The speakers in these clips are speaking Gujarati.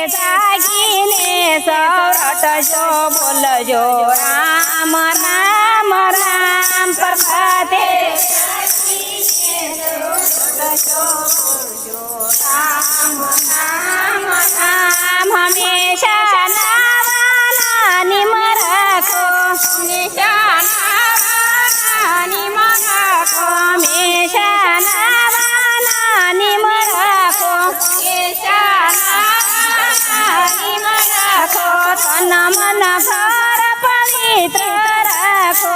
જાગીને સૌરટશો બોલજો રામ રામ રામ પ્રભાતે હંમેશા નાવાના નિમ રાખો હંમેશા નાવાના નિમ રાખો તન મન ઘર પવિત્ર રાખો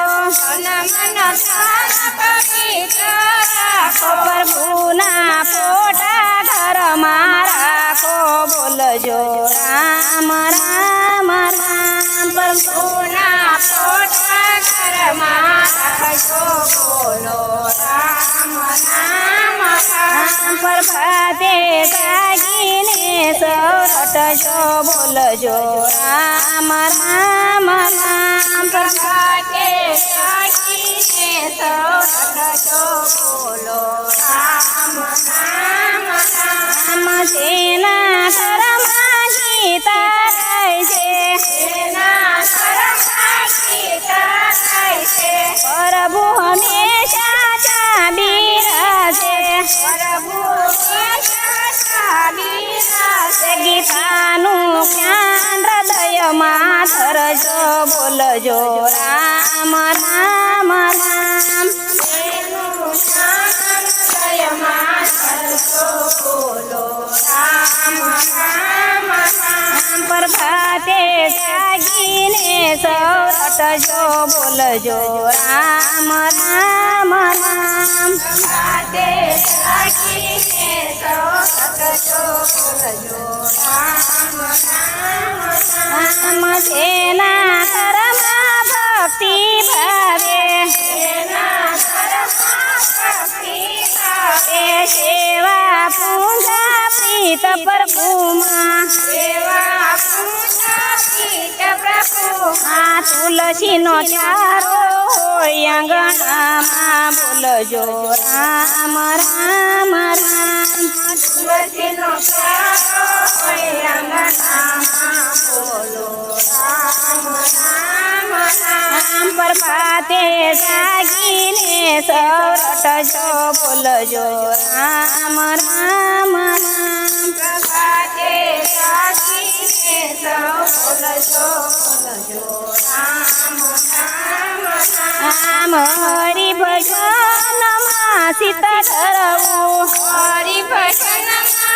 પ્રભુના ફોટા ઘરમાં રાખો બોલજો રામ રામ રામ પ્રભુના ફોટા ઘરમાં રાખો બોલો રામ રામ રામ પ્રભાતે જાગીને સૌરટશો બોલજો રામ રામ રામ પ્રભાતે જાગીને સૌરટશો બોલો રામ રામ રામ સેના ઘરમાં ગીતા ગાય છે પ્રભુ હંમેશા ચાબીરાશે ગીતાનું જ્ઞાન હૃદયમાં ધરજો બોલજો રામ રામ રામ પ્રભાતે જાગીને સૌરટશો બોલજો રામ રામ રામ પ્રભાતે જાગીને સૌરટશો બોલજો રામ રામ રામ સેના ઘરમાં ભક્તિ ભાવે સેવા પૂજા પ્રીત પ્રભુમાં તુલસીનો ચારો હોય આંગણામાં બોલજો રામ રામ રામ તુલસીનો ચારો હોય આંગણામાં બોલો રામ રામ રામ પ્રભાતે જાગીને સૌરટશો બોલજો રામ રામ રામ પ્રભાતે જાગીને સૌરટશો બોલજો રામ રામ રામ હરિ ભજનમાં સિત ધરવું હરિ ભજનમાં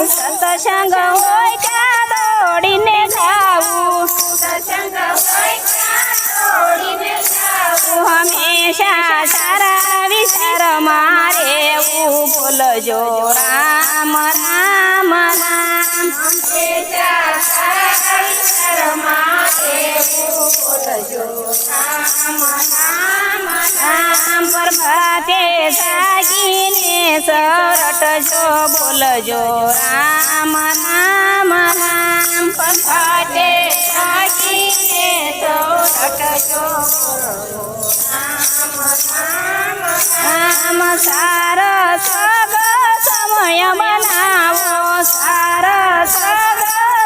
સત્સંગ હોય ત્યાં દોડીને જાવું હંમેશા સારા વિચારમાં રહેવું બોલજો રામ રામ રામ હંમેશા સારા વિચારમાં રહેવું બોલજો રામ રામ રામ પ્રભાતે જાગીને સૌરટશો બોલજો રામ રામ રામ પ્રભાતે જાગીને સૌરટશો બોલજો રામ રામ રામ સારસ સમય બનાવો સારસ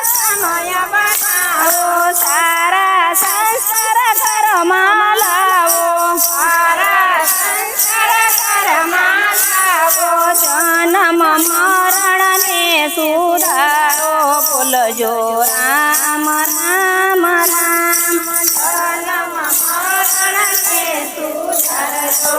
સમય બનાવો સારા સંસાર ઘરમાં લાવો સારા સંસાર ઘરમાં લાવો જન્મ મરણ ને સુધારો બોલજો રામ રામ રામ જન્મ મરણ ને સુધારો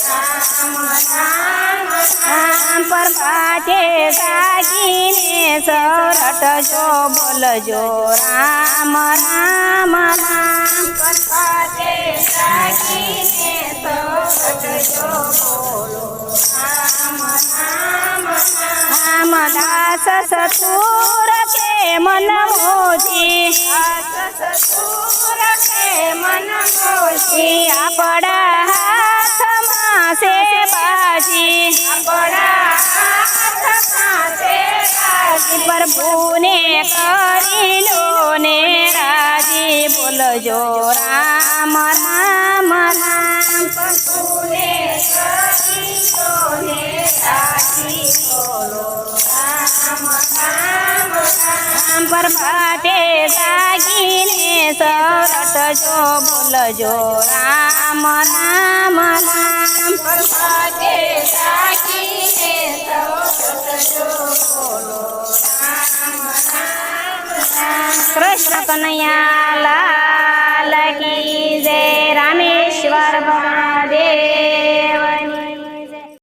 રામ રામ રામ પ્રભાતે જાગીને સૌરટશો બોલજો રામ રામ રામ પ્રભાતે જાગીને સૌરટશો બોલો રામ રામ રામ દાસ સસુર કે મન મોજી સસુર કે મન મોજી આપણા હાથમાં છે બાજી આપણા હાથમાં છે બાજી પ્રભુને કરી લો ને રાજી બોલજો રામ રામ રામ પ્રભુને કરી લો ને રાજી બોલો સરટજો બોલજો રામ રામ રામ પ્રભાતે જાગીને સરટજો બોલો રામ રામ રામ. કૃષ્ણ કનૈયા લાલ કી જય રામેશ્વર ભગવાન